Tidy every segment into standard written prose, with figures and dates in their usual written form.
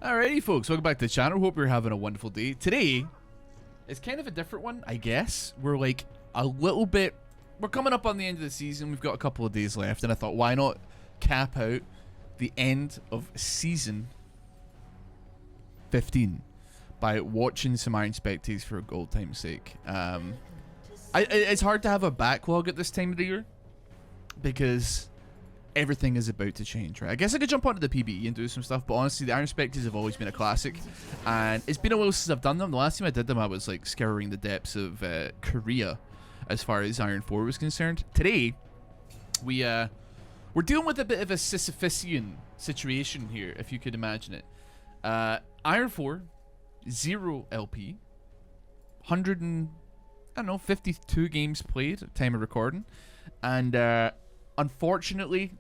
Alrighty folks, welcome back to the channel. Hope you're having a wonderful day. Today is kind of a different one, I guess. We're like a little bit, we're coming up on the end of the season. We've got a couple of days left, and I thought, why not cap out the end of season 15 by watching some Iron Spectators for old time's sake. It's hard to have a backlog at this time of the year because everything is about to change, right? I guess I could jump onto the PBE and do some stuff, but honestly, the Iron Spectators have always been a classic, and it's been a while since I've done them. The last time I did them, I was like scouring the depths of Korea as far as Iron 4 was concerned. Today, we're dealing with a bit of a Sisyphusian situation here, if you could imagine it. Iron 4, 0 LP, 52 games played at time of recording, and unfortunately,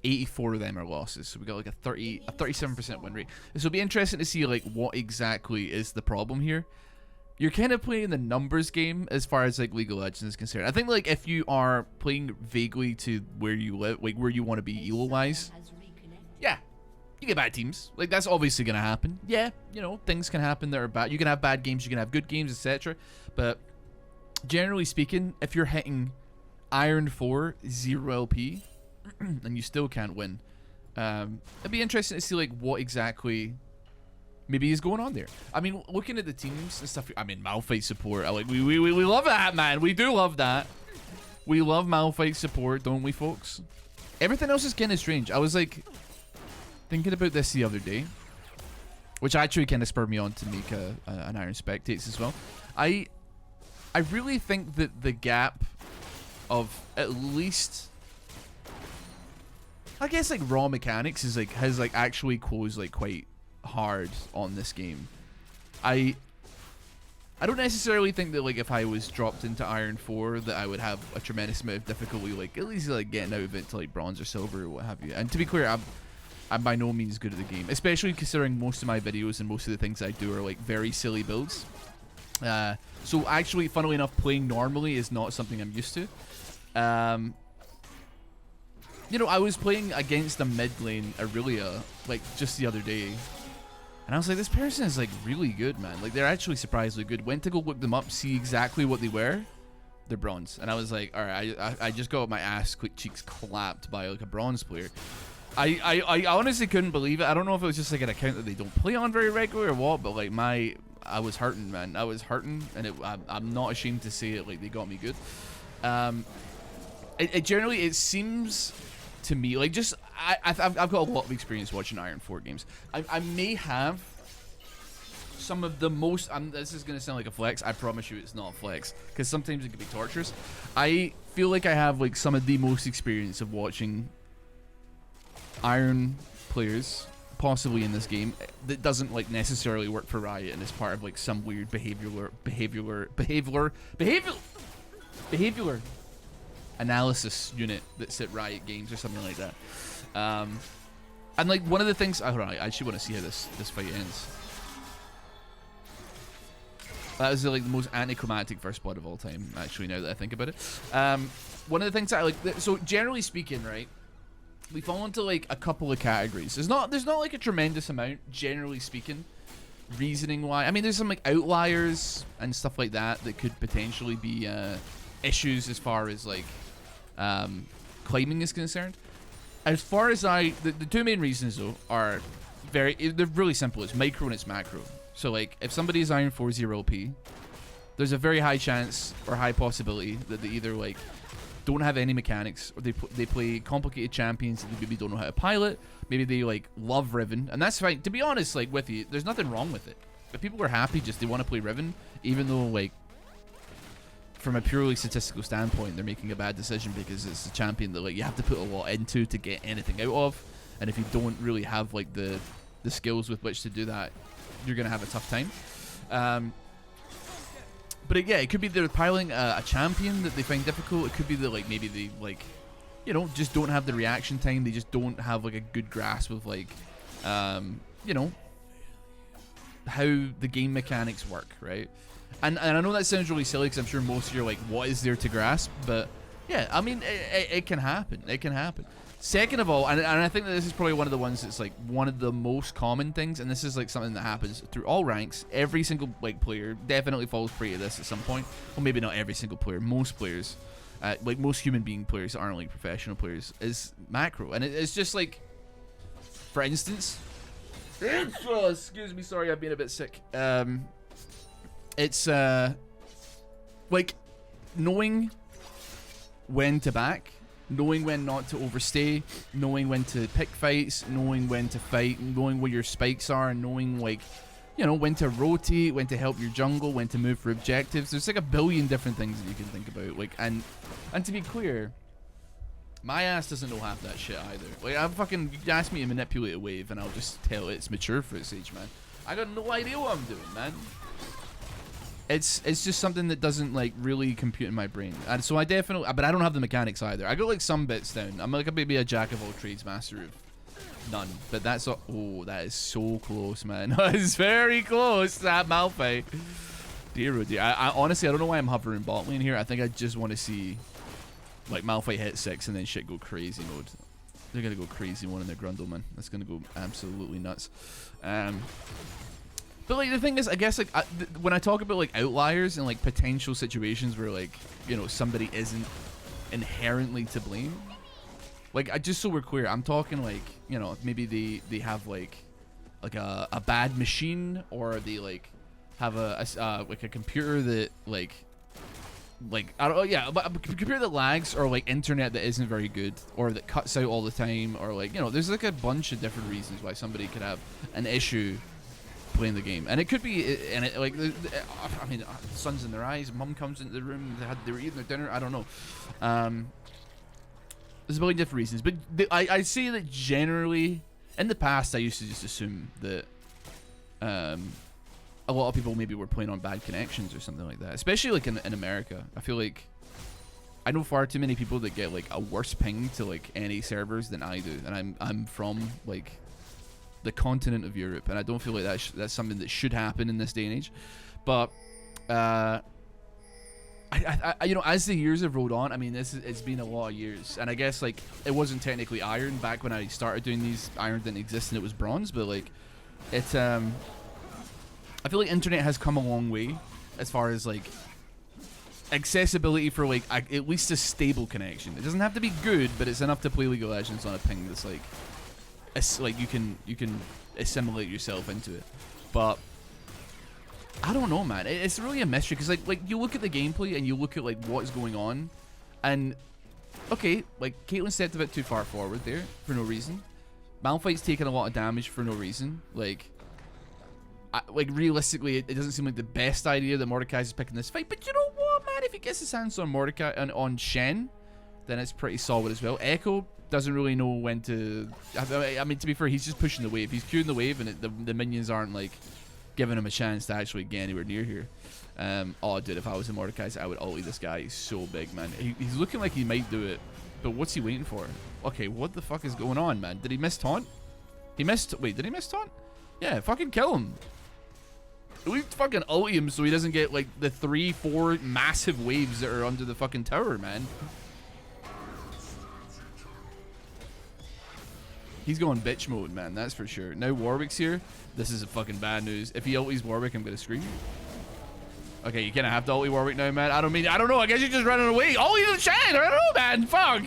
84 of them are losses, so we got like a 37% win rate. This will be interesting to see like what exactly is the problem here. You're kind of playing the numbers game as far as like League of Legends is concerned. I think like if you are playing vaguely to where you live, like where you want to be elo wise, yeah, you get bad teams. Like that's obviously gonna happen. Yeah, you know, things can happen that are bad. You can have bad games, you can have good games, etc. But generally speaking, if you're hitting Iron 4, 0 LP, and you still can't win, it'd be interesting to see like what exactly maybe is going on there. I mean, looking at the teams and stuff, I mean, Malphite support, we love that, man. We do love that. We love Malphite support, don't we, folks? Everything else is kind of strange. I was like thinking about this the other day, which actually kind of spurred me on to make an Iron Spectators as well. I really think that the gap of at least, I guess, like raw mechanics is like has like actually closed like quite hard on this game. I don't necessarily think that like if I was dropped into Iron 4 that I would have a tremendous amount of difficulty like at least like getting out of it to like bronze or silver or what have you. And to be clear, I'm by no means good at the game, especially considering most of my videos and most of the things I do are like very silly builds. So actually, funnily enough, playing normally is not something I'm used to. You know, I was playing against a mid lane Aurelia like just the other day, and I was like, this person is like really good, man. Like they're actually surprisingly good. Went to go look them up, see exactly what they were. They're bronze, and I was like, all right, I just got my ass cheeks clapped by like a bronze player. I honestly couldn't believe it. I don't know if it was just like an account that they don't play on very regularly or what, but like I was hurting, man. I was hurting, and I'm not ashamed to say it. Like they got me good. It generally seems to me like just I've got a lot of experience watching Iron 4 games. I may have some of the most. This is gonna sound like a flex. I promise you, it's not a flex because sometimes it can be torturous. I feel like I have like some of the most experience of watching Iron players possibly in this game that doesn't like necessarily work for Riot and is part of like some weird behavioral analysis unit that's at Riot Games or something like that. And like one of the things, hold on, I actually want to see how this fight ends. That was like the most anticlimactic first blood of all time, actually, now that I think about it. One of the things I like, so generally speaking, right, we fall into like a couple of categories. There's not like a tremendous amount, generally speaking, reasoning why. I mean, there's some like outliers and stuff like that that could potentially be issues as far as like claiming is concerned. As far as the two main reasons though are they're really simple. It's micro and it's macro. So like if somebody is Iron 4 0 LP, there's a very high chance or high possibility that they either like don't have any mechanics, or they play complicated champions that they maybe don't know how to pilot. Maybe they like love Riven, and that's fine. To be honest, like with you, there's nothing wrong with it. If people are happy, just they want to play Riven, even though like from a purely statistical standpoint, they're making a bad decision because it's a champion that like you have to put a lot into to get anything out of, and if you don't really have like the skills with which to do that, you're gonna have a tough time. But yeah, it could be they're piloting a champion that they find difficult. It could be that like maybe they like, you know, just don't have the reaction time. They just don't have like a good grasp of like, you know, how the game mechanics work, right? And I know that sounds really silly because I'm sure most of you are like, what is there to grasp? But yeah, I mean, it can happen. It can happen. Second of all, and I think that this is probably one of the ones that's like one of the most common things, and this is like something that happens through all ranks. Every single like player definitely falls prey to this at some point. Well, maybe not every single player. Most players, like most human being players that aren't like professional players, is macro, and it's just like, for instance, oh, excuse me, sorry, I've been a bit sick. It's like knowing when to back, knowing when not to overstay, knowing when to pick fights, knowing when to fight, knowing where your spikes are, knowing like, you know, when to rotate, when to help your jungle, when to move for objectives. There's like a billion different things that you can think about. Like, and to be clear, my ass doesn't know half that shit either. Like, I'm fucking, you ask me to manipulate a wave and I'll just tell it it's mature for its age, man. I got no idea what I'm doing, man. It's just something that doesn't like really compute in my brain, and so I definitely, but I don't have the mechanics either. I got like some bits down. I'm like maybe a jack of all trades, master of none. But that's all. Oh, that is so close, man. That is very close to that Malphite. Dear oh dear. I honestly, I don't know why I'm hovering bot lane here. I think I just want to see like Malphite hit 6 and then shit go crazy mode. They're gonna go crazy one in their Grundle, man. That's gonna go absolutely nuts. But like the thing is, I guess like when I talk about like outliers and like potential situations where like, you know, somebody isn't inherently to blame, like just so we're clear, I'm talking like, you know, maybe they have like a bad machine, or they like have like a computer that like I don't know, yeah, but a computer that lags, or like internet that isn't very good, or that cuts out all the time, or like, you know, there's like a bunch of different reasons why somebody could have an issue playing the game. And it could be, and it like, I mean, sun's in their eyes, mum comes into the room, they were eating their dinner, I don't know. There's a million different reasons, but I say that generally, in the past I used to just assume that a lot of people maybe were playing on bad connections or something like that, especially like in America. I feel like I know far too many people that get like a worse ping to like NA servers than I do, and I'm from like the continent of Europe, and I don't feel like that's something that should happen in this day and age. But I you know, as the years have rolled on, I mean, it's been a lot of years, and I guess like it wasn't technically iron back when I started doing these. Iron didn't exist and it was bronze, but like it's I feel like internet has come a long way as far as like accessibility for like at least a stable connection. It doesn't have to be good, but it's enough to play League of Legends on a ping that's like it's like you can assimilate yourself into it. But I don't know, man. It's really a mystery, because like you look at the gameplay and you look at like what's going on, and okay, like Caitlyn stepped a bit too far forward there for no reason. Malphite's taking a lot of damage for no reason. Like realistically, it doesn't seem like the best idea that Mordekaiser's picking this fight. But you know what, man? If he gets his hands on Mordecai and on Shen, then it's pretty solid as well. Echo doesn't really know when to. I mean, to be fair, he's just pushing the wave. He's queuing the wave, and the minions aren't like giving him a chance to actually get anywhere near here. Oh, dude, if I was a Mordekaiser, I would ulti this guy. He's so big, man. He's looking like he might do it, but what's he waiting for? Okay, what the fuck is going on, man? Did he miss taunt? He missed. Wait, did he miss taunt? Yeah, fucking kill him. We fucking ulti him so he doesn't get like the 3-4 massive waves that are under the fucking tower, man. He's going bitch mode, man, that's for sure. Now Warwick's here. This is a fucking bad news. If he ultis Warwick, I'm gonna scream. Okay, you kinda have to ulti Warwick now, man. I don't know, I guess you're just running away. Ulti the Shen, I don't know, man, fuck.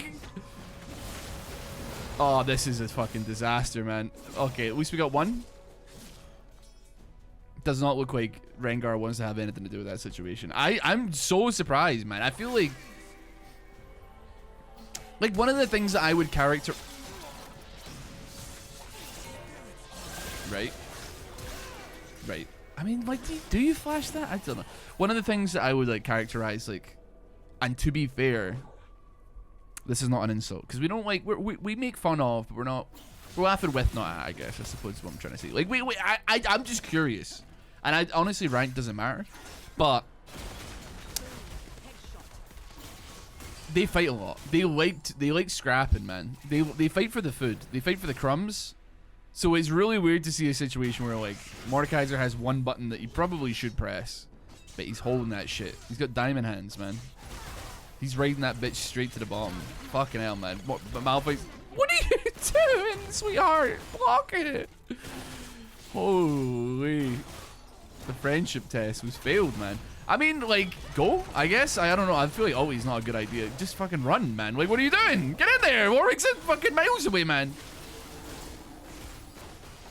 Oh, this is a fucking disaster, man. Okay, at least we got one. Does not look like Rengar wants to have anything to do with that situation. I'm so surprised, man. I feel like one of the things that I would character... Right. I mean, like, do you flash that? I don't know. One of the things that I would like characterize, like, and to be fair, this is not an insult, because we don't like we make fun of, but we're laughing with, not at, I guess. I suppose is what I'm trying to say. Like, I'm just curious, and honestly, rank doesn't matter, but they fight a lot. They like scrapping, man. They fight for the food. They fight for the crumbs. So it's really weird to see a situation where like Mordekaiser has one button that he probably should press, but he's holding that shit. He's got diamond hands, man. He's riding that bitch straight to the bottom. Fucking hell, man. But Malphite... What are you doing, sweetheart? Block it. Holy. The friendship test was failed, man. I mean, like, go, I guess. I don't know. I feel like always not a good idea. Just fucking run, man. Like, what are you doing? Get in there. Warwick's in fucking miles away, man.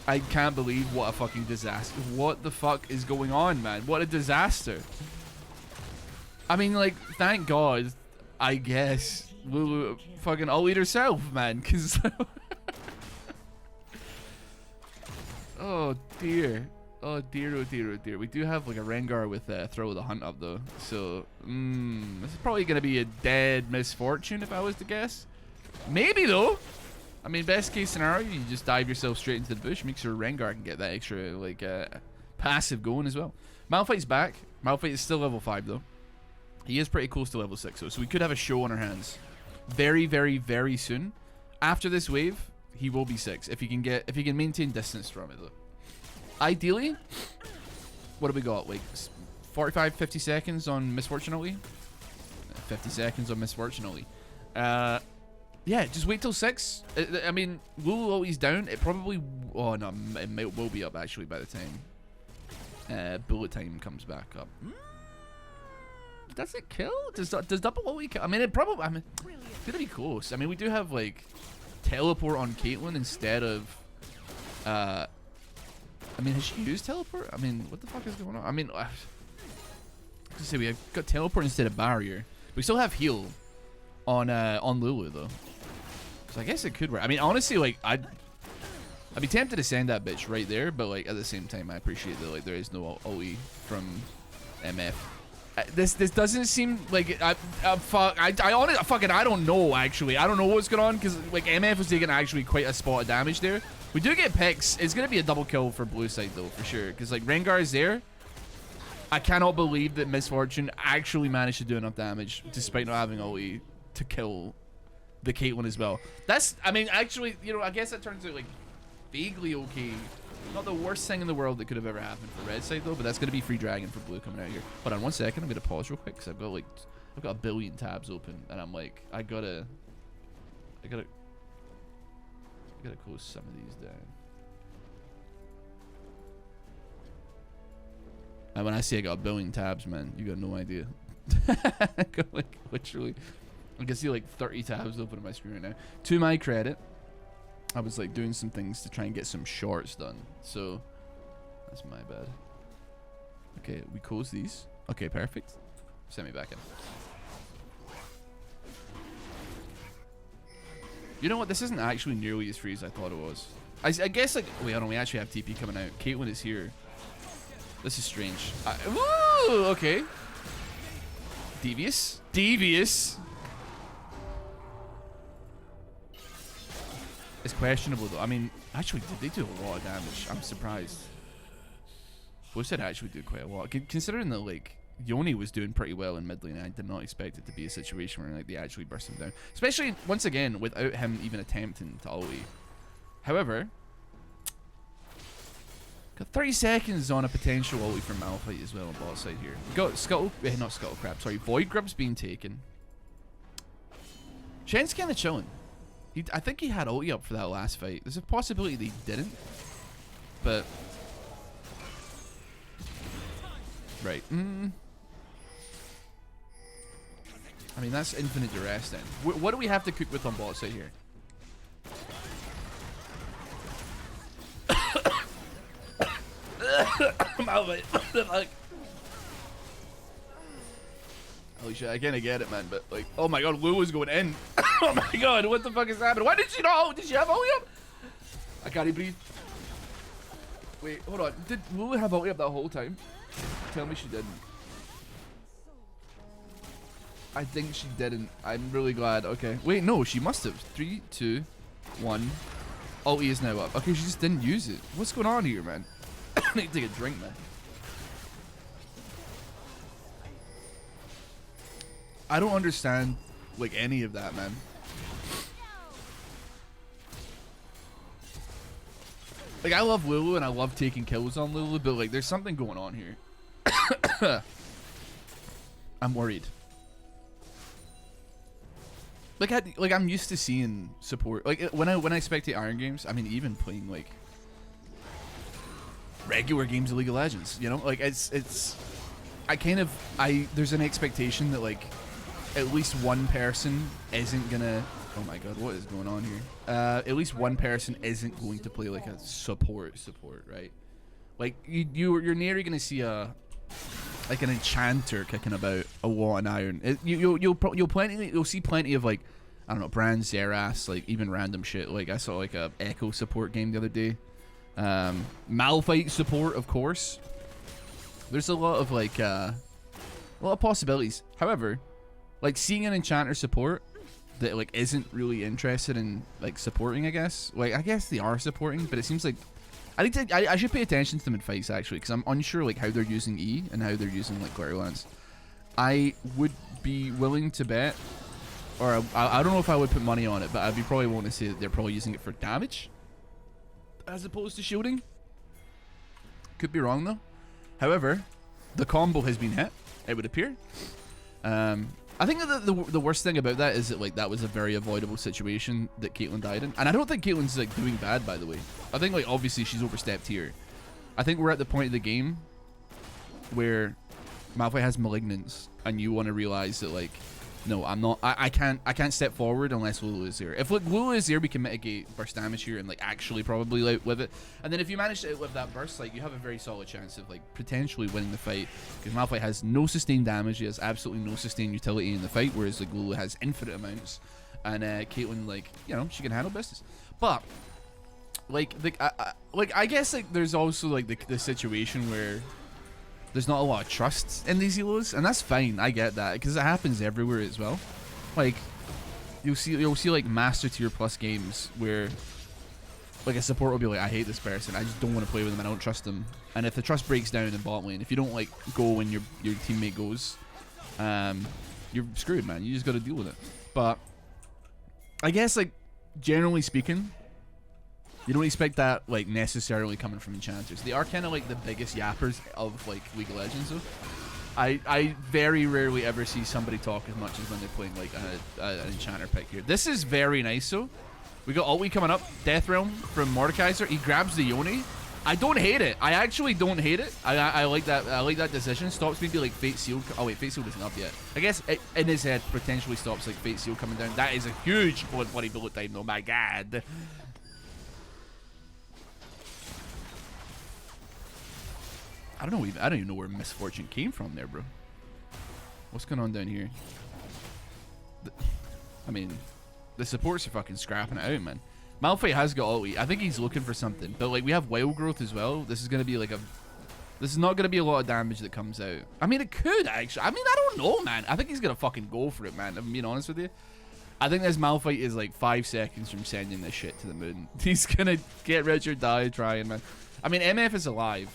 I can't believe what a fucking disaster. What the fuck is going on, man? What a disaster. I mean, like, thank God, I guess, Lulu fucking all eat herself, man. Because... oh, dear. Oh dear, oh dear, oh dear. We do have like a Rengar with Throw the Hunt up though. So, this is probably going to be a dead misfortune if I was to guess. Maybe though. I mean, best case scenario, you just dive yourself straight into the bush. Make sure Rengar can get that extra like passive going as well. Malphite's back. Malphite is still level 5 though. He is pretty close to level 6 though. So we could have a show on our hands very, very, very soon. After this wave, he will be 6 if he can maintain distance from it though. Ideally, what do we got? Like 45, 50 seconds on Misfortunately? 50 seconds on Misfortunately. Yeah, just wait till 6. I mean, Lulu always down. It probably... oh, no, it will be up actually by the time bullet time comes back up. Does it kill? Does double ulti kill? I mean, it probably... I mean, it's gonna be close. I mean, we do have, like, teleport on Caitlyn instead of... I mean, has she used teleport? I mean, what the fuck is going on? I mean, I was gonna say we have got teleport instead of barrier. We still have heal on Lulu though, so I guess it could work. I mean, honestly, like I'd be tempted to send that bitch right there, but like at the same time, I appreciate that like there is no ulti from MF. This doesn't seem like I honestly fucking I don't know actually. I don't know what's going on because like MF was taking actually quite a spot of damage there. We do get picks. It's going to be a double kill for blue side, though, for sure. Because, like, Rengar is there. I cannot believe that Misfortune actually managed to do enough damage, despite not having ulti, to kill the Caitlyn as well. That's, I mean, actually, you know, I guess that turns out, like, vaguely okay. Not the worst thing in the world that could have ever happened for red side, though, but that's going to be free dragon for blue coming out here. Hold on 1 second. I'm going to pause real quick, because I've got a billion tabs open, and I'm like, I gotta close some of these down. And when I say I got a billion tabs, man, you got no idea. Like, literally, I can see like 30 tabs open on my screen right now. To my credit, I was like doing some things to try and get some shorts done. So that's my bad. Okay, we close these. Okay, perfect. Send me back in. You know what? This isn't actually nearly as free as I thought it was. I guess, like... wait, hold on. We actually have TP coming out. Caitlyn is here. This is strange. Ooh, okay. Devious. Devious. It's questionable, though. I mean, actually, did they do a lot of damage? I'm surprised. Blue said actually do quite a lot. Considering that, like... Yoni was doing pretty well in mid lane. I did not expect it to be a situation where like they actually burst him down. Especially, once again, without him even attempting to ulti. However, got 30 seconds on a potential ulti from Malphite as well on bot side here. We got not Scuttle Crab, sorry, Void Grub's being taken. Shen's kind of chilling. I think he had ulti up for that last fight. There's a possibility that he didn't. But... right. I mean, that's infinite duress then. What do we have to cook with on bot side here? Like, holy shit, I kind of get it, man, but like, oh my god, Lulu is going in. Oh my god, what the fuck is happening? Why did she not? Did she have ulti up? I can't even breathe. Wait, hold on. Did Lulu have ulti up that whole time? Tell me she didn't. I think she didn't. I'm really glad. Okay. Wait, no, she must have. 3, 2, 1. Ulti is now up. Okay, she just didn't use it. What's going on here, man? I need to take a drink, man. I don't understand, like, any of that, man. Like, I love Lulu and I love taking kills on Lulu, but, like, there's something going on here. I'm worried. like I'm used to seeing support. Like when I spectate Iron games, I mean even playing like regular games of League of Legends, you know, like it's there's an expectation that like at least one person isn't gonna. Oh my god, what is going on here? At least one person isn't going to play like a support, right? Like you're nearly gonna see like an enchanter kicking about a lot in Iron. You'll see plenty of like, I don't know, Brand Xerath, like even random shit. Like I saw like a Echo support game the other day. Malphite support, of course. There's a lot of like a lot of possibilities. However, like seeing an enchanter support that like isn't really interested in like supporting, I guess they are supporting, but it seems like I should pay attention to them in fights actually, because I'm unsure like how they're using E and how they're using like Glitter Lance. I would be willing to bet, or I don't know if I would put money on it, but I'd be probably willing to say that they're probably using it for damage as opposed to shielding. Could be wrong though. However, the combo has been hit, it would appear. I think that the worst thing about that is that like that was a very avoidable situation that Caitlyn died in, and I don't think Caitlyn's like doing bad, by the way. I think like obviously she's overstepped here. I think we're at the point of the game where Malphite has Malignance, and you want to realize that like, no, I'm not. I can't step forward unless Lulu is there. If like Lulu is there, we can mitigate burst damage here and like actually probably outlive it. And then if you manage to outlive that burst, like you have a very solid chance of like potentially winning the fight, because Malphite has no sustained damage. He has absolutely no sustained utility in the fight, whereas like Lulu has infinite amounts, and Caitlyn, like, you know, she can handle business. But like I guess like there's also like the situation where there's not a lot of trust in these helos, and that's fine. I get that, because it happens everywhere as well. Like you'll see like master tier plus games where like a support will be like, I hate this person, I just don't want to play with them, I don't trust them. And if the trust breaks down in bot lane, if you don't like go when your teammate goes, you're screwed, man. You just got to deal with it. But I guess like generally speaking, you don't expect that like necessarily coming from enchanters. They are kind of like the biggest yappers of like League of Legends though. I very rarely ever see somebody talk as much as when they're playing like an enchanter pick here. This is very nice though. We got Ulti coming up, Death Realm from Mordekaiser. He grabs the Yone. I don't hate it. I actually don't hate it. I like that. I like that decision. Stops maybe like Fate Seal. Oh wait, Fate Seal isn't up yet. I guess it, in his head potentially stops like Fate Seal coming down. That is a huge bloody bullet time though. My god. I don't even know where Misfortune came from there, bro. What's going on down here? I mean, the supports are fucking scrapping it out, man. Malphite has got ulti. I think he's looking for something, but like we have Wild Growth as well. This is gonna be like this is not gonna be a lot of damage that comes out. I mean, it could actually. I mean, I don't know, man. I think he's gonna fucking go for it, man. I'm being honest with you. I think this Malphite is like 5 seconds from sending this shit to the moon. He's gonna get rich or die trying, man. I mean, MF is alive,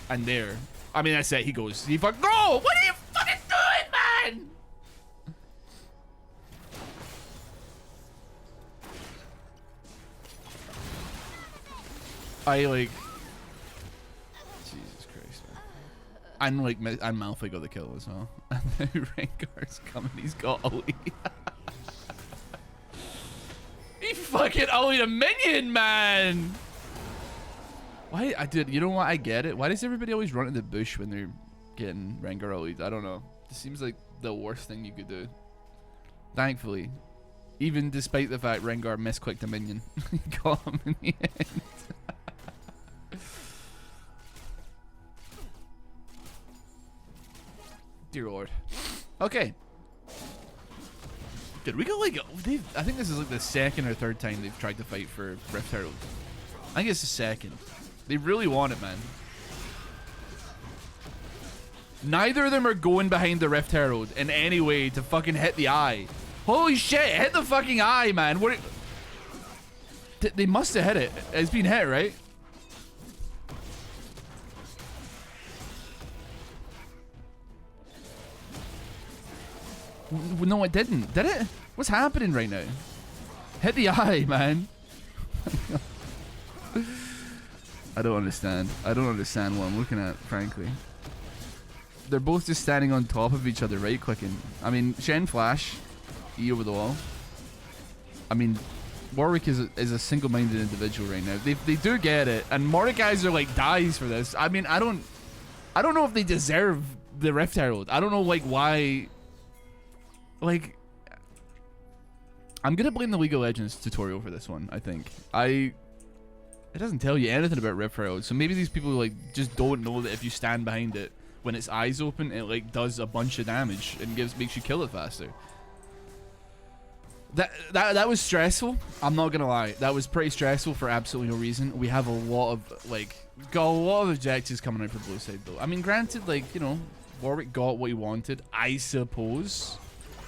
and there. I mean, that's it. He goes. He fucking go. What are you fucking doing, man? I like. Jesus Christ, man. And like, and Malphite got the kill as well. And then Rengar's coming. He's got ulti. He fucking ultied a minion, man. Why? You know what? I get it. Why does everybody always run to the bush when they're getting Rengar ultied? I don't know. It seems like the worst thing you could do. Thankfully, even despite the fact Rengar misclicked a minion, he got him in the end. Dear Lord. Okay. Did we go like... I think this is like the second or third time they've tried to fight for Rift Herald. I think it's the second. They really want it, man. Neither of them are going behind the Rift Herald in any way to fucking hit the eye. Holy shit, hit the fucking eye, man. What? They must have hit it. It's been hit, right? No, it didn't. Did it? What's happening right now? Hit the eye, man. I don't understand. I don't understand what I'm looking at, frankly. They're both just standing on top of each other, right-clicking. I mean, Shen Flash, E over the wall. I mean, Warwick is a single-minded individual right now. They do get it, and Mordekaiser like dies for this. I mean, I don't know if they deserve the Rift Herald. I don't know like why. Like, I'm gonna blame the League of Legends tutorial for this one. I think it doesn't tell you anything about Rift Herald, so maybe these people like just don't know that if you stand behind it when its eyes open, it like does a bunch of damage and makes you kill it faster. That was stressful. I'm not gonna lie. That was pretty stressful for absolutely no reason. We have a lot of like got a lot of objectives coming out for blue side though. I mean, granted, like, you know, Warwick got what he wanted, I suppose.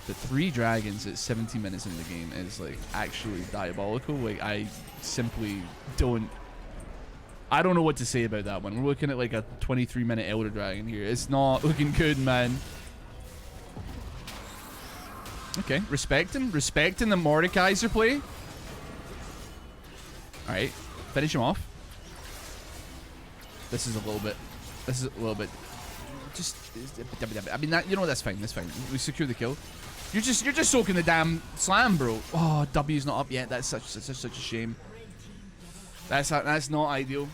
The 3 dragons at 17 minutes in the game is like actually diabolical. Like, I simply don't know what to say about that one. We're looking at like a 23-minute Elder Dragon here. It's not looking good, man. Okay, respecting the Mordekaiser play. Alright, finish him off. This is a little bit just, I mean, that, you know, that's fine, we secure the kill. You're just soaking the damn slam, bro. Oh, W's not up yet. That's such a shame. That's not ideal.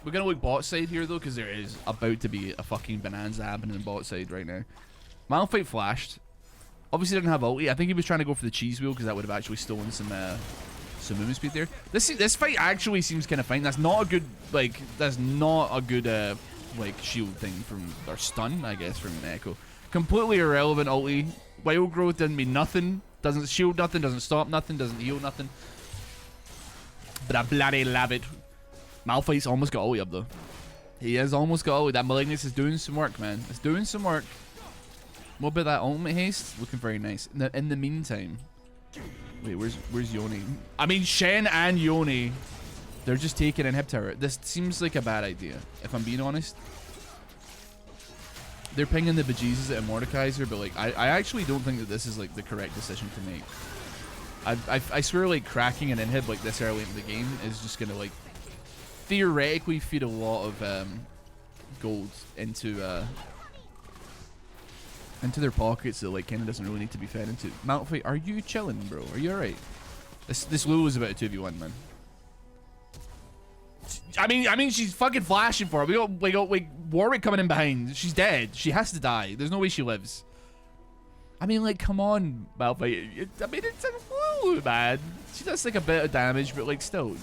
We're gonna look bot side here though, because there is about to be a fucking bonanza happening in bot side right now. Malphite flashed. Obviously didn't have ulti. I think he was trying to go for the cheese wheel because that would have actually stolen some movement speed there. This fight actually seems kind of fine. That's not a good like shield thing from, or stun I guess, from Echo. Completely irrelevant ulti. Wild growth didn't mean nothing. Doesn't shield nothing. Doesn't stop nothing. Doesn't heal nothing. But I bloody love it. Malphite's almost got ulti up though. He has almost got ulti. That Malignus is doing some work, man. It's doing some work. What about that ultimate haste? Looking very nice. In the meantime, wait, where's Yoni? I mean, Shen and Yoni, they're just taking an hip tower. This seems like a bad idea, if I'm being honest. They're pinging the bejesus at Mordekaiser, but like, I actually don't think that this is like the correct decision to make. I swear, like, cracking an inhib like this early in the game is just gonna like theoretically feed a lot of gold into their pockets that like kind of doesn't really need to be fed into. Malphite, are you chilling, bro? Are you alright? This Lulu is about a 2v1, man. I mean, she's fucking flashing for her. We got like Warwick coming in behind. She's dead. She has to die. There's no way she lives. I mean, like, come on, Malphite. I mean, it's a Lulu, man. She does like a bit of damage, but like still.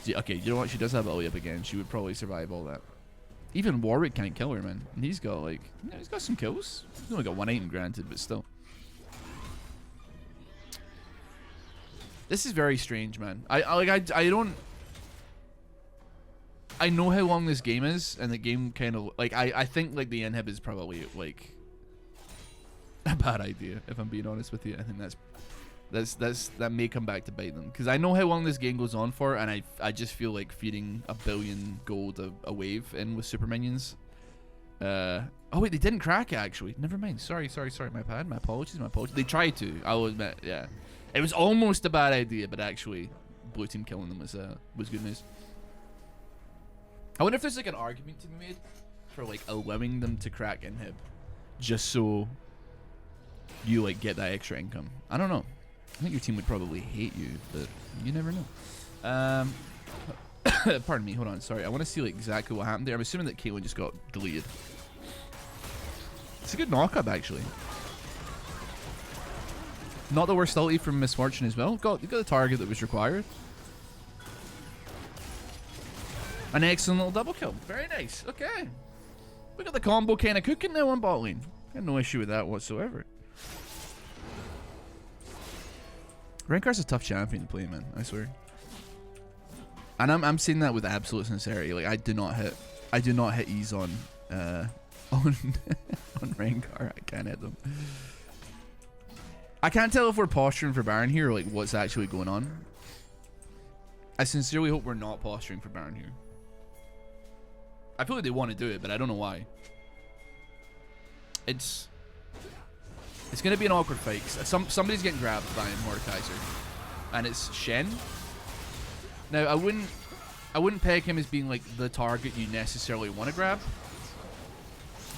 Okay, you know what? She does have ulti up again. She would probably survive all that. Even Warwick can't kill her, man. And he's got like, you know, he's got some kills. He's only got 1 item granted, but still. This is very strange, man. I don't. I know how long this game is, and the game kind of like I think like the inhib is probably like a bad idea, if I'm being honest with you. I think that may come back to bite them, because I know how long this game goes on for, and I just feel like feeding 1 billion gold a wave in with super minions. Oh wait, they didn't crack it actually. Never mind. Sorry. My bad. My apologies. They tried to. I will admit. Yeah, it was almost a bad idea, but actually, blue team killing them was good news. I wonder if there's like an argument to be made for like allowing them to crack inhib, just so you like get that extra income. I don't know. I think your team would probably hate you, but you never know. Pardon me, hold on, sorry. I want to see like exactly what happened there. I'm assuming that Caitlyn just got deleted. It's a good knockup, actually. Not the worst ulti from Misfortune as well. You got the target that was required. An excellent little double kill. Very nice. Okay. We got the combo kind of cooking now on bot lane. Got no issue with that whatsoever. Renkar's a tough champion to play, man. I swear. And I'm saying that with absolute sincerity. Like, I do not hit ease on on Renkar. I can't hit them. I can't tell if we're posturing for Baron here or like what's actually going on. I sincerely hope we're not posturing for Baron here. I feel like they want to do it, but I don't know why. It's gonna be an awkward fight. Somebody's getting grabbed by Mordekaiser, and it's Shen. Now I wouldn't peg him as being like the target you necessarily want to grab,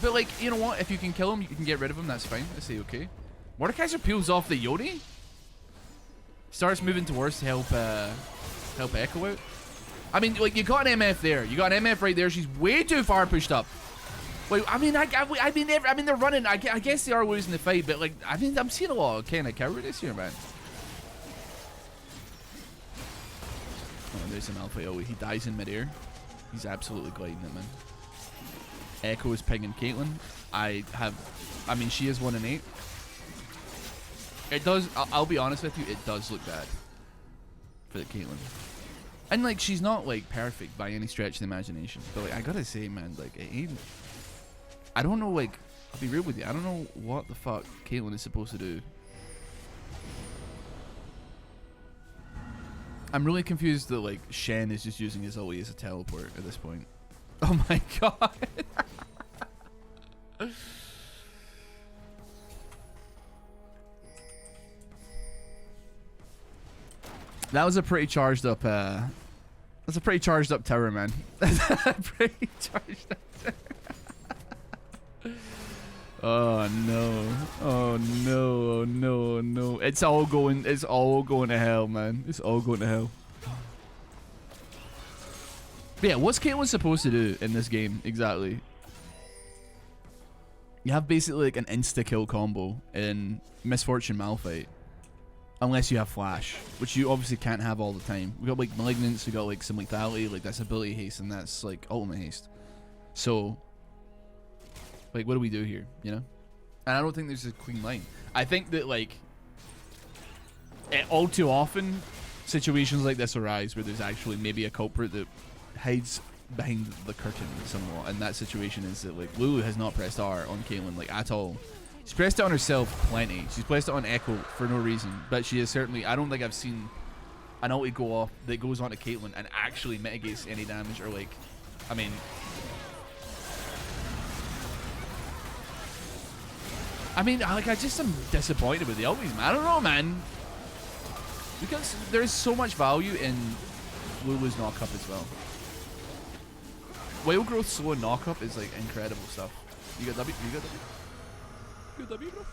but like, you know what? If you can kill him, you can get rid of him. That's fine. I say okay. Mordekaiser peels off the Yoni. Starts moving towards to help Echo out. I mean, like, you got an MF there. You got an MF right there. She's way too far pushed up. Wait, I mean, they're running. I guess they are losing the fight, but like, I mean, I'm seeing a lot of kind of cowardice here, man. Oh, there's an alpha. Oh, he dies in midair. He's absolutely gliding it, man. Echo is pinging Caitlyn. I mean, she is 1 in 8. It does. I'll be honest with you. It does look bad for the Caitlyn. And like, she's not like perfect by any stretch of the imagination. But like, I gotta say, man, like, it ain't. I don't know. Like, I'll be real with you. I don't know what the fuck Caitlyn is supposed to do. I'm really confused that like Shen is just using his ulti as a teleport at this point. Oh my god. That was a pretty charged up that's a pretty charged up tower, man. Pretty charged up tower. Oh no. Oh no. Oh no. Oh no. It's all going to hell, man. It's all going to hell. But yeah, what's Caitlyn supposed to do in this game exactly? You have basically like an insta-kill combo in Misfortune Malphite. Unless you have Flash, which you obviously can't have all the time. We got like Malignance, we got like some lethality, like that's ability haste, and that's like ultimate haste. So, like, what do we do here, you know? And I don't think there's a clean line. I think that like, all too often, situations like this arise where there's actually maybe a culprit that hides behind the curtain somewhat, and that situation is that like Lulu has not pressed R on Caitlyn like at all. She's pressed it on herself plenty. She's pressed it on Echo for no reason, but she is certainly. I don't think I've seen an ulti go off that goes onto Caitlyn and actually mitigates any damage, or like, I mean, like, I just am disappointed with the ultis, man. I don't know, man, because there's so much value in Lulu's knockup as well. Wild Growth slow knockup is like incredible stuff. You got W. You got W. Good W, bro.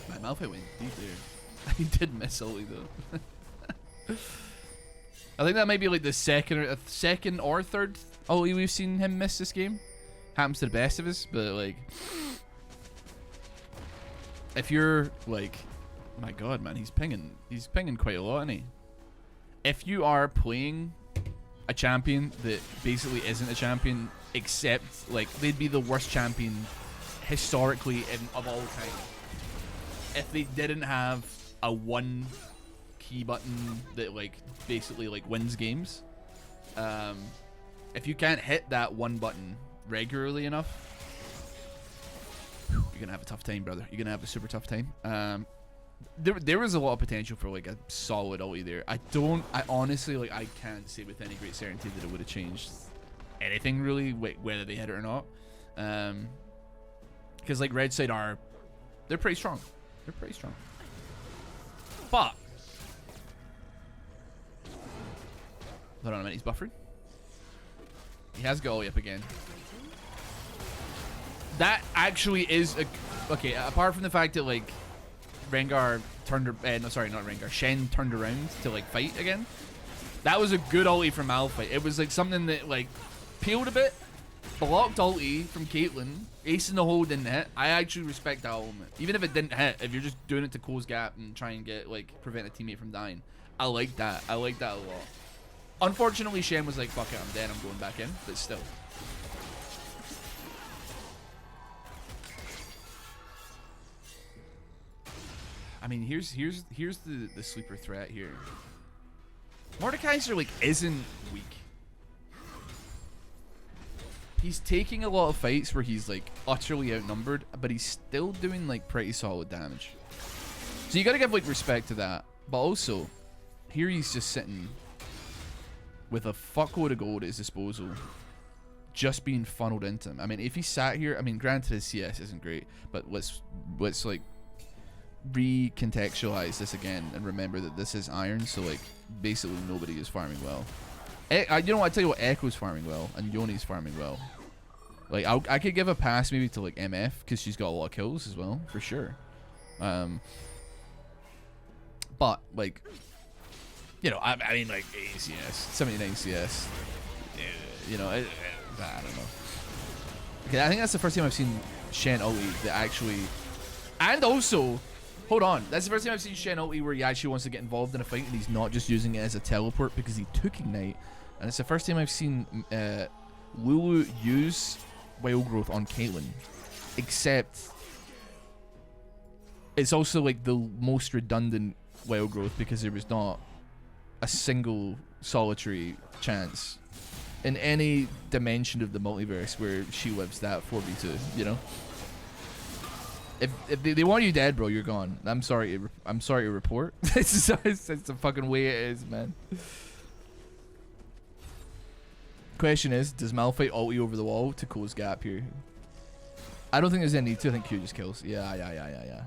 My Malphite went deep there. He did miss ulti though. I think that might be like the second or third ulti we've seen him miss this game. Happens to the best of us, but like, if you're like, my god, man, he's pinging quite a lot, isn't he? If you are playing a champion that basically isn't a champion, except like they'd be the worst champion historically of all time if they didn't have a one key button that like basically like wins games. If you can't hit that one button regularly enough, you're gonna have a tough time, brother. You're gonna have a super tough time. There was a lot of potential for like a solid ulti there. I honestly, like, I can't say with any great certainty that it would have changed anything really, whether they hit it or not. Because like Red Side they're pretty strong. They're pretty strong. But hold on a minute, he's buffering. He has got ulti up again. That actually is okay. Apart from the fact that like Rengar turned no, sorry, not Rengar. Shen turned around to like fight again. That was a good ulti from Malphite. It was like something that like peeled a bit, blocked ulti from Caitlyn, ace in the hole, didn't hit. I actually respect that element. Even if it didn't hit, if you're just doing it to close gap and try and get like prevent a teammate from dying, I like that. I like that a lot. Unfortunately, Shen was like, fuck it, I'm dead, I'm going back in, but still. I mean, here's the sleeper threat here. Mordekaiser like isn't weak. He's taking a lot of fights where he's like utterly outnumbered, but he's still doing like pretty solid damage. So you gotta give like respect to that. But also, here he's just sitting with a fuckload of gold at his disposal, just being funneled into him. I mean, if he sat here, I mean, granted his CS isn't great, but let's like recontextualize this again and remember that this is Iron, so like basically nobody is farming well. You know what, I tell you what, Echo's farming well and Yoni's farming well. Like I could give a pass maybe to like MF because she's got a lot of kills as well, for sure. But like, you know, I mean like 80 CS, 79 CS. You know, I don't know. Okay, I think that's the first time I've seen Shen ulti that actually, and also, hold on, that's the first time I've seen Shen ulti where he actually wants to get involved in a fight and he's not just using it as a teleport because he took Ignite. And it's the first time I've seen Lulu use Wild Growth on Caitlyn, except it's also like the most redundant Wild Growth because there was not a single solitary chance in any dimension of the multiverse where she lives that 4v2, you know? If they want you dead, bro, you're gone. I'm sorry to report. it's the fucking way it is, man. Question is, does Malphite ulti over the wall to close gap here? I don't think there's any need to. I think Q just kills. Yeah.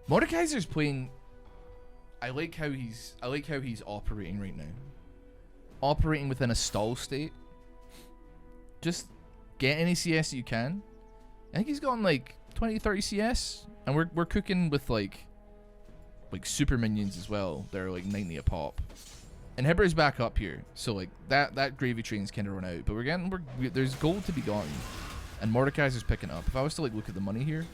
Mordekaiser's playing. I like how he's operating right now. Operating within a stall state. Just get any CS that you can. I think he's gotten like 20-30 CS, and we're cooking with like super minions as well. They're like 90 a pop. And Hibber's back up here, so like that gravy train's kind of run out. But there's gold to be gotten, and Mordekaiser's picking up. If I was to like look at the money here,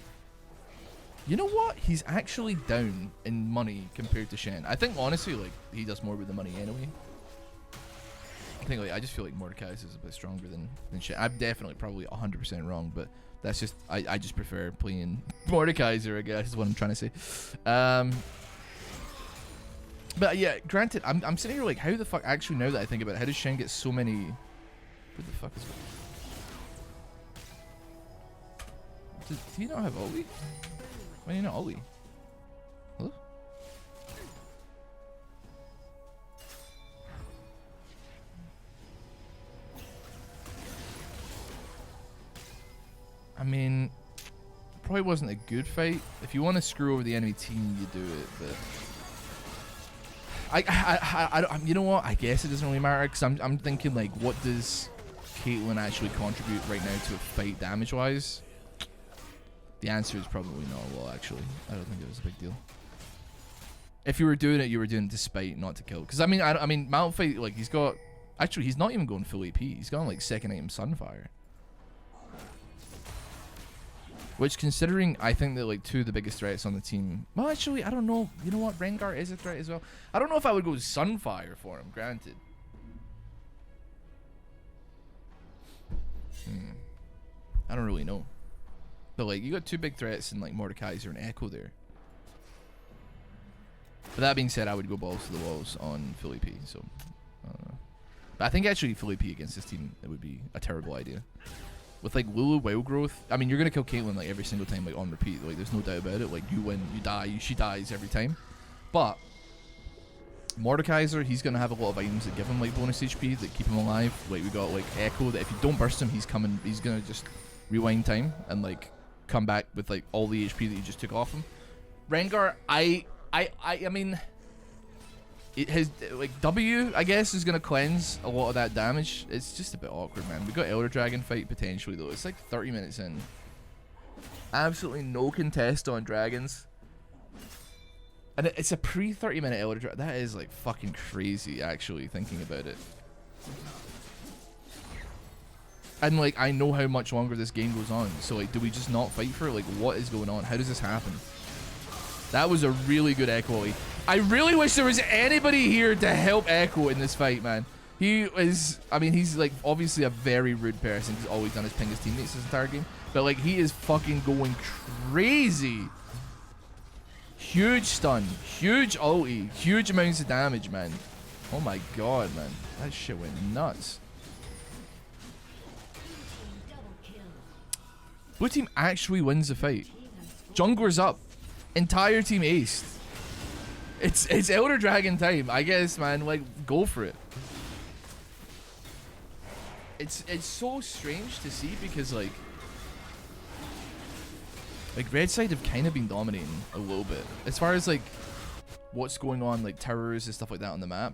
you know what? He's actually down in money compared to Shen. I think honestly, like he does more with the money anyway. I just feel like Mordekaiser's a bit stronger than Shen. I'm definitely probably 100% wrong, but that's just I just prefer playing Mordekaiser, I guess is what I'm trying to say. But yeah, granted, I'm sitting here like, how the fuck, actually now that I think about it, how does Shen get so many, what the fuck is it? Does he not have ulti? Why do you not ulti? Hello? I mean, probably wasn't a good fight. If you want to screw over the enemy team, you do it, but you know what? I guess it doesn't really matter because I'm thinking like, what does Caitlyn actually contribute right now to a fight damage-wise? The answer is probably not a lot. Actually, I don't think it was a big deal. If you were doing it, you were doing it despite, not to kill. Because I mean, Malphite, like he's not even going full AP. He's gone like second item Sunfire. Which, considering I think that like two of the biggest threats on the team, well, actually, I don't know. You know what? Rengar is a threat as well. I don't know if I would go Sunfire for him. Granted. I don't really know. But like, you got two big threats in like Mordekaiser and Echo there. But that being said, I would go balls to the walls on full AP. So, I don't know. But I think actually full AP against this team, it would be a terrible idea. With like Lulu Wild Growth, I mean, you're gonna kill Caitlyn like every single time, like on repeat. Like there's no doubt about it. Like you win, you die, she dies every time. But Mordekaiser, he's gonna have a lot of items that give him like bonus HP that keep him alive. Like we got like Echo that if you don't burst him, he's gonna just rewind time and like come back with like all the HP that you just took off him. Rengar, I mean, his like W, I guess, is gonna cleanse a lot of that damage. It's just a bit awkward, man. We got Elder Dragon fight potentially though. It's like 30 minutes in. Absolutely no contest on dragons. And it's a pre 30-minute Elder Dragon. That is like fucking crazy, actually, thinking about it. And like, I know how much longer this game goes on. So like, do we just not fight for it? Like, what is going on? How does this happen? That was a really good Echo. I really wish there was anybody here to help Echo in this fight, man. He is, I mean, he's like obviously a very rude person. He's always done his ping his teammates this entire game. But like, he is fucking going crazy. Huge stun, huge ulti, huge amounts of damage, man. Oh my god, man. That shit went nuts. Blue team actually wins the fight. Jungler's up. Entire team aced. It's Elder Dragon time, I guess, man. Like, go for it. It's so strange to see because like Red side have kind of been dominating a little bit as far as like what's going on, like towers and stuff like that on the map.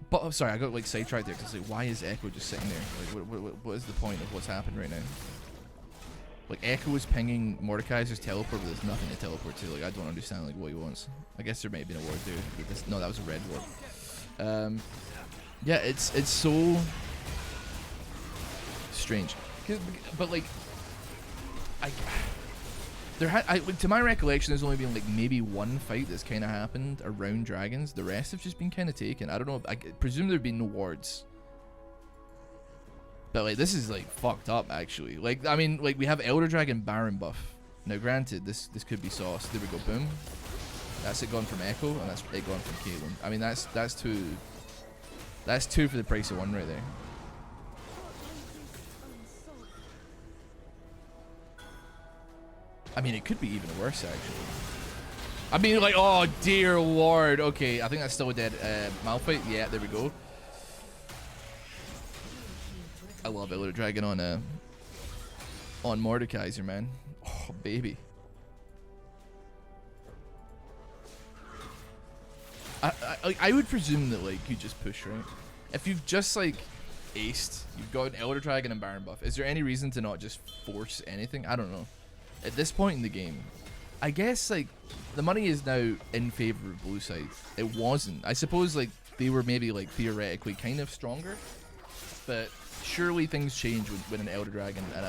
But sorry, I got like sidetracked there because like, why is Echo just sitting there? Like, what is the point of what's happened right now? Like Echo is pinging Mordekaiser's teleport, but there's nothing to teleport to. Like I don't understand like what he wants. I guess there may have been a ward there. But no, that was a red ward. Yeah, it's so strange. But like, to my recollection, there's only been like maybe one fight that's kind of happened around dragons. The rest have just been kind of taken. I don't know. I presume there've been no wards. But like this is like fucked up actually. Like I mean like we have Elder Dragon Baron buff. Now granted this could be sauce. There we go, boom. That's it gone from Echo and that's it gone from Caitlyn. I mean that's two for the price of one right there. I mean it could be even worse actually. I mean like oh dear lord. Okay, I think that's still a dead Malphite. Yeah, there we go. I love Elder Dragon on Mordekaiser, man. Oh baby. I would presume that like you just push, right? If you've just like aced, you've got an Elder Dragon and Baron buff. Is there any reason to not just force anything? I don't know. At this point in the game, I guess like the money is now in favor of blue side. It wasn't. I suppose like they were maybe like theoretically kind of stronger, but surely things change when an Elder Dragon and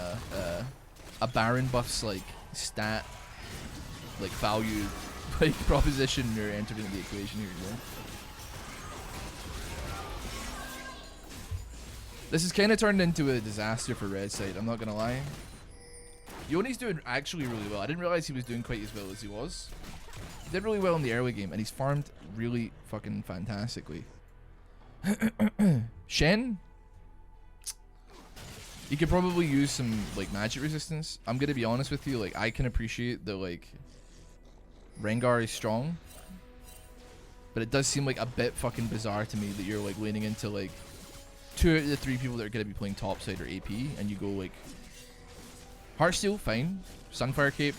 a Baron buffs like stat like value like proposition are entered into the equation here, you know? This has kind of turned into a disaster for red side, I'm not gonna lie. Yoni's doing actually really well. I didn't realize he was doing quite as well as he was. He did really well in the early game and he's farmed really fucking fantastically. Shen, you could probably use some like magic resistance. I'm gonna be honest with you, like I can appreciate that like Rengar is strong, but it does seem like a bit fucking bizarre to me that you're like leaning into like 2 out of the 3 people that are gonna be playing topside or AP, and you go like Heartsteel, fine, Sunfire Cape,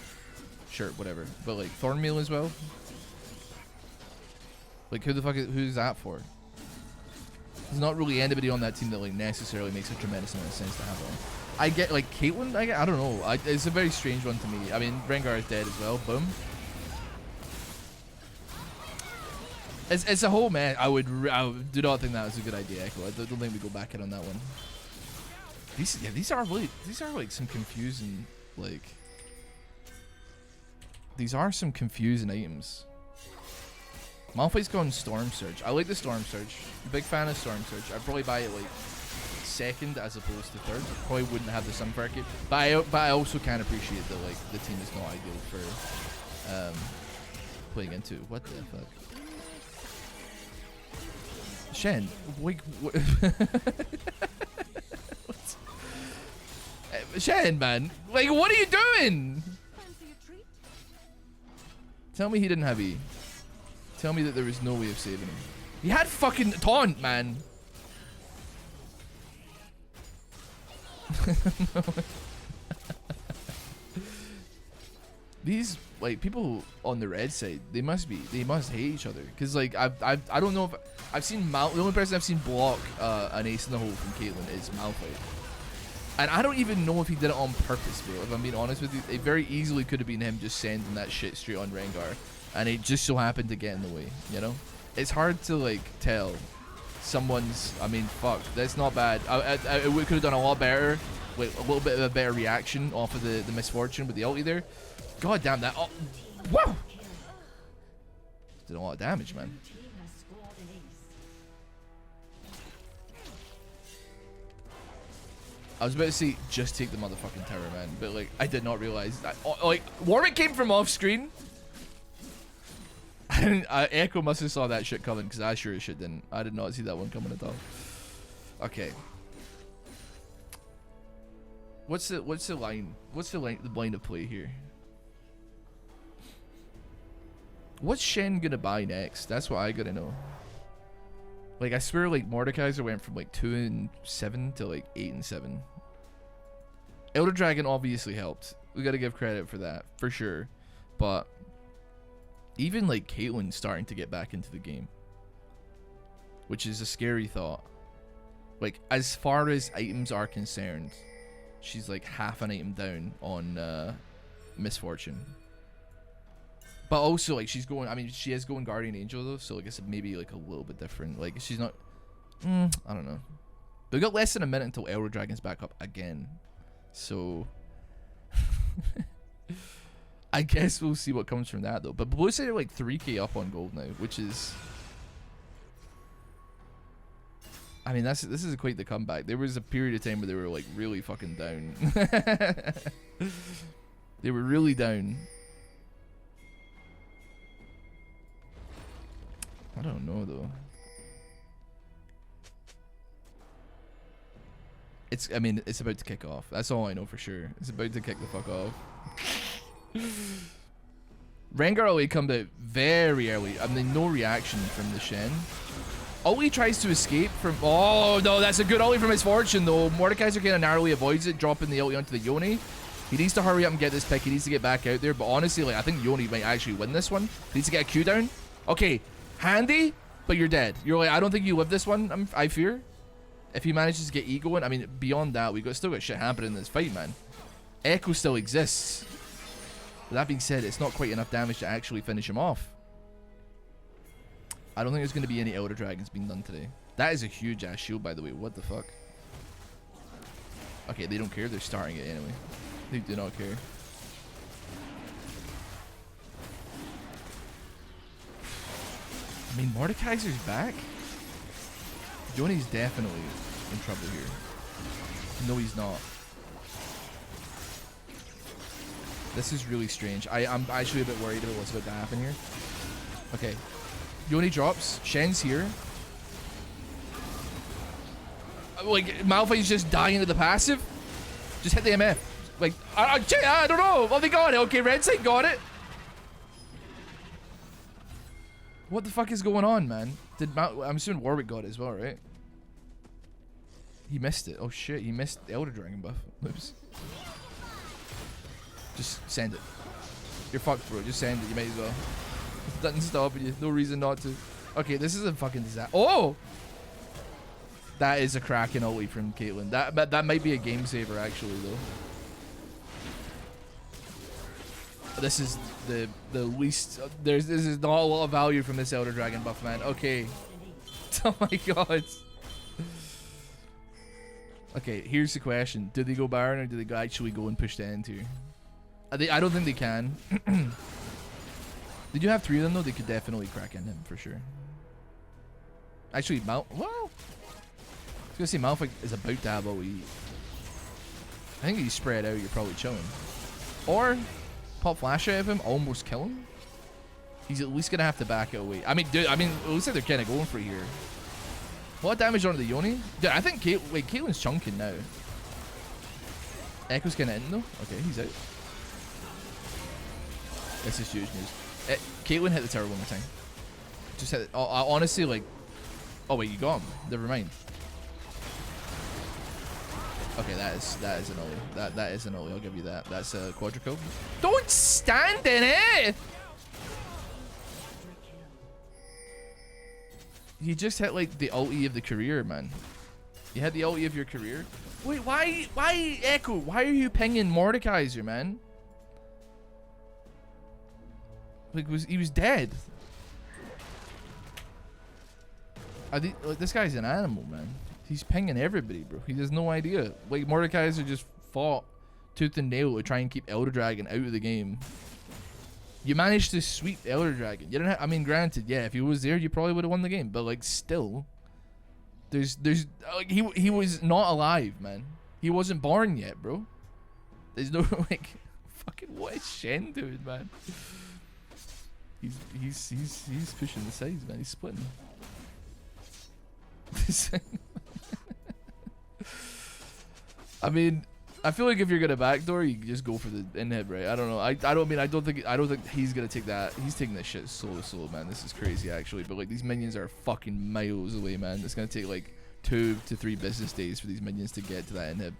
sure, whatever, but like Thornmail as well. Like who's that for? There's not really anybody on that team that like necessarily makes a tremendous amount of sense to have on. I get like Caitlyn, I don't know. It's a very strange one to me. I mean, Rengar is dead as well. Boom. It's a whole mess. I would do not think that was a good idea, Echo. I don't think we go back in on that one. These are like some confusing like. These are some confusing items. Malphite's gone Storm Surge. I like the Storm Surge. Big fan of Storm Surge. I'd probably buy it like second as opposed to third. Probably wouldn't have the Sunfire Cape. But I also can appreciate that like the team is not ideal for playing into. What the fuck? Shen, like what? Shen, man, like what are you doing? Tell me he didn't have E. Tell me that there was no way of saving him. He had fucking taunt, man. These like people on the red side, they must hate each other, because like I don't know if I've seen the only person I've seen block an ace in the hole from Caitlyn is Malphite, and I don't even know if he did it on purpose, bro. If I'm being honest with you, it very easily could have been him just sending that shit straight on Rengar, and it just so happened to get in the way, you know? It's hard to like tell someone's. I mean, fuck, that's not bad. We could have done a lot better, with a little bit of a better reaction off of the misfortune with the ulti there. God damn that! Oh, wow! Did a lot of damage, man. I was about to say just take the motherfucking tower, man, but like I did not realize that. Like Warwick came from off screen. Echo must have saw that shit coming, because I sure as shit didn't. I did not see that one coming at all. Okay. What's the line? What's the line of play here? What's Shen gonna buy next? That's what I gotta know. Like I swear, like Mordekaiser went from like 2 and 7 to like 8 and 7. Elder Dragon obviously helped. We gotta give credit for that for sure, but even like Caitlyn's starting to get back into the game, which is a scary thought. Like as far as items are concerned, she's like half an item down on Misfortune. But also, like, she's going, I mean, she is going Guardian Angel, though, so I guess it may be, like, a little bit different. Like, she's not, I don't know. But we got less than a minute until Elder Dragon's back up again. So, I guess we'll see what comes from that, though. But Blue Side are, like, 3k up on gold now, which is, I mean, this is quite the comeback. There was a period of time where they were, like, really fucking down. They were really down. I don't know though. I mean, it's about to kick off. That's all I know for sure. It's about to kick the fuck off. Rengar Oli come out very early. I mean, no reaction from the Shen. Oli tries to escape from... Oh, no, that's a good Oli from Misfortune, though. Mordekaiser kind of narrowly avoids it, dropping the Oli onto the Yone. He needs to hurry up and get this pick. He needs to get back out there. But honestly, like, I think Yone might actually win this one. He needs to get a Q down. Okay. Handy, but you're dead. You're like, I don't think you live this one, I fear. If he manages to get E going, I mean, beyond that, still got shit happening in this fight, man. Echo still exists. But that being said, it's not quite enough damage to actually finish him off. I don't think there's going to be any Elder Dragons being done today. That is a huge ass shield, by the way. What the fuck? Okay, they don't care. They're starting it anyway. They do not care. I mean, Mordekaiser's back. Yone's definitely in trouble here. No, he's not. This is really strange. I'm actually a bit worried about what's about to happen here. Okay. Yone drops. Shen's here. Like, Malphite's just dying to the passive. Just hit the MF. Like, I don't know. Oh, they got it. Okay, Red Side got it. What the fuck is going on, man? I'm assuming Warwick got it as well, right? He missed it. Oh shit, he missed the Elder Dragon buff. Oops. Just send it. You're fucked, bro. Just send it. You might as well. Nothing stopping you. No reason not to. Okay, this is a fucking disaster. Oh! That is a cracking ulti from Caitlyn. That might be a game saver, actually, though. This is the least. This is not a lot of value from this Elder Dragon buff, man. Okay. Oh my god. Okay, here's the question: do they go Baron or do they actually go and push the end here? I don't think they can. Did you have 3 of them though? They could definitely crack in him for sure. Actually, well, I was gonna say Malphite is about to have OE. I think if you spread out, you're probably chilling. Or pop flash out of him, almost kill him. He's at least gonna have to back it away. I mean, dude, it looks like they're kind of going for it here. What damage onto the Yone? Dude, I think Caitlyn's chunking now. Echo's kind of in though. Okay, he's out. This is huge news. Caitlyn hit the tower one more time. Just hit it. Oh, honestly, like... Oh, wait, you got him. Never mind. Okay, that is an ulti. That is an ulti. I'll give you that. That's a quadruple. Don't stand in it! You just hit, like, the ulti of the career, man. You had the ulti of your career. Wait, why, Echo? Why are you pinging Mordekaiser, man? Like, he was dead. Like, this guy's an animal, man. He's pinging everybody, bro. He has no idea. Like, Mordekaiser just fought tooth and nail to try and keep Elder Dragon out of the game. You managed to sweep Elder Dragon. You didn't I mean, granted, yeah, if he was there, you probably would have won the game. But, like, still, there's like, he was not alive, man. He wasn't born yet, bro. There's no, like, fucking, what is Shen doing, man? He's pushing the sides, man. He's splitting. I mean, I feel like if you're gonna backdoor, you just go for the inhib, right? I don't know. I don't think he's gonna take that. He's taking this shit slow, man. This is crazy, actually. But like, these minions are fucking miles away, man. It's gonna take like 2 to 3 business days for these minions to get to that inhib.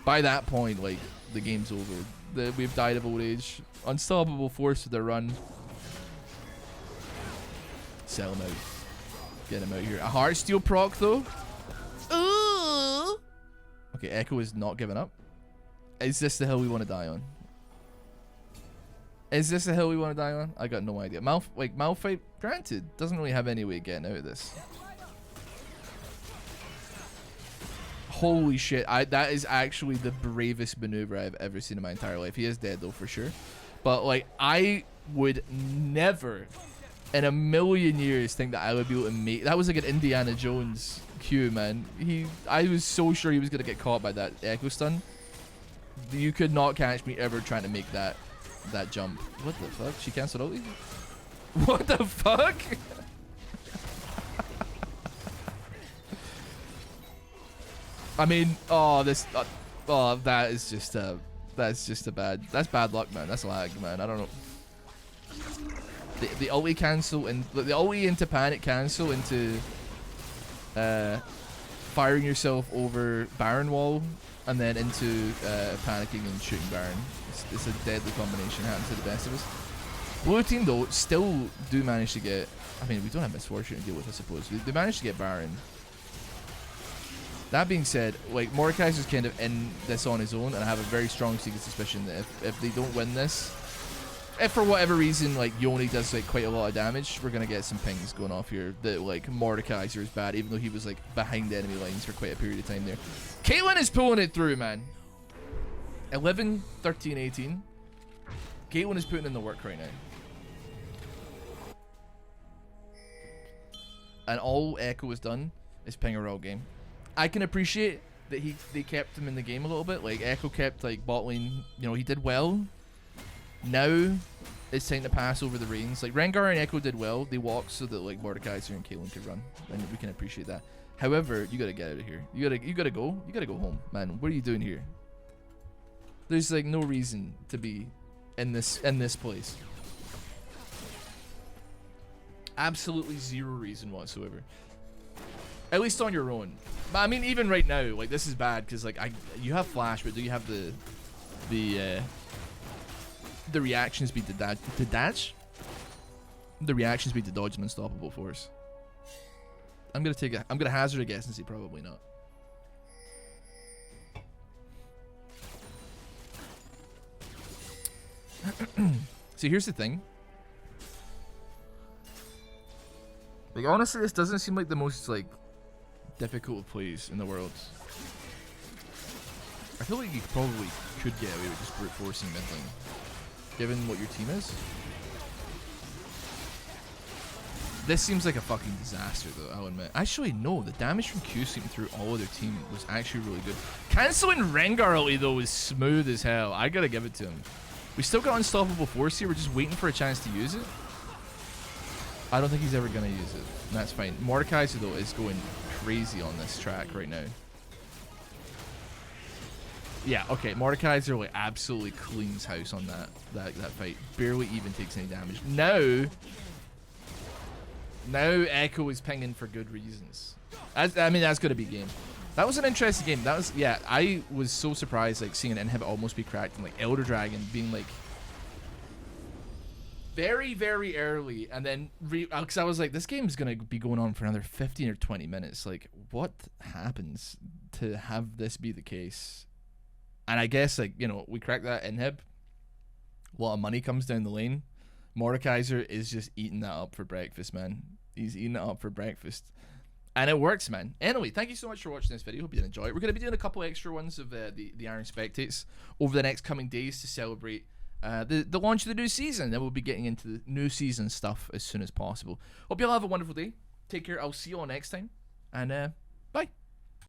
By that point, like, the game's over. We've died of old age. Unstoppable force for their run. Sell him out. Get him out here. A Heartsteel proc though. Ooh. Okay, Echo is not giving up. Is this the hill we want to die on? Is this the hill we want to die on? I got no idea. Malphite, granted, doesn't really have any way of getting out of this. Holy shit, that is actually the bravest maneuver I've ever seen in my entire life. He is dead though, for sure. But like, I would never in a million years think that I would be able to make... That was like an Indiana Jones cue, man. I was so sure he was going to get caught by that echo stun. You could not catch me ever trying to make that jump. What the fuck? She cancelled ulti? What the fuck? I mean, that is just that's bad luck, man. That's lag, man. I don't know. The ulti cancel and the ulti into panic cancel into firing yourself over Baron wall and then into panicking and shooting Baron. It's a deadly combination. Happens to the best of us. Blue team though still do manage to get. I mean, we don't have Misfortune to deal with, I suppose. They managed to get Baron. That being said, like, Mordekaiser's kind of in this on his own, and I have a very strong secret suspicion that if they don't win this, if for whatever reason, like, Yone does, like, quite a lot of damage, we're gonna get some pings going off here that, like, Mordekaiser is bad, even though he was, like, behind enemy lines for quite a period of time there. Caitlyn is pulling it through, man. 11, 13, 18. Caitlyn is putting in the work right now. And all Echo has done is ping a raw game. I can appreciate that they kept him in the game a little bit. Like, Echo kept, like, bot lane, you know, he did well. Now it's time to pass over the reins. Like, Rengar and Echo did well. They walked so that, like, Mordekaiser and Caitlyn could run, and we can appreciate that. However, you gotta get out of here. You gotta go home, man. What are you doing here? There's, like, no reason to be in this place. Absolutely zero reason whatsoever. At least on your own. But I mean, even right now, like, this is bad because, like, you have flash, but do you have the reaction speed to dodge? The reaction speed to dodge an unstoppable force. I'm gonna hazard a guess and say probably not. See, here's the thing. Like, honestly, this doesn't seem like the most, like, difficult plays in the world. I feel like you probably could get away with just brute forcing mid lane, given what your team is. This seems like a fucking disaster, though, I'll admit. Actually, no, the damage from Q sweeping through all of their team was actually really good. Canceling Rengar ulti, though, was smooth as hell. I gotta give it to him. We still got unstoppable force here. We're just waiting for a chance to use it. I don't think he's ever gonna use it. And that's fine. Mordekaiser, though, is going crazy on this track right now. Yeah, okay. Mordekaiser, like, absolutely cleans house on that fight. Barely even takes any damage. Now Echo is pinging for good reasons. I mean, that's gonna be game. That was an interesting game. That was, yeah. I was so surprised, like, seeing an inhib almost be cracked and, like, Elder Dragon being, like, very, very early, and then because I was like, this game is gonna be going on for another 15 or 20 minutes. Like, what happens to have this be the case? And I guess, like, you know, we crack that inhib. A lot of money comes down the lane. Mordekaiser is just eating that up for breakfast, man. He's eating it up for breakfast. And it works, man. Anyway, thank you so much for watching this video. Hope you did enjoy it. We're going to be doing a couple extra ones of the Iron Spectates over the next coming days to celebrate the launch of the new season. Then we'll be getting into the new season stuff as soon as possible. Hope you all have a wonderful day. Take care. I'll see you all next time. And bye.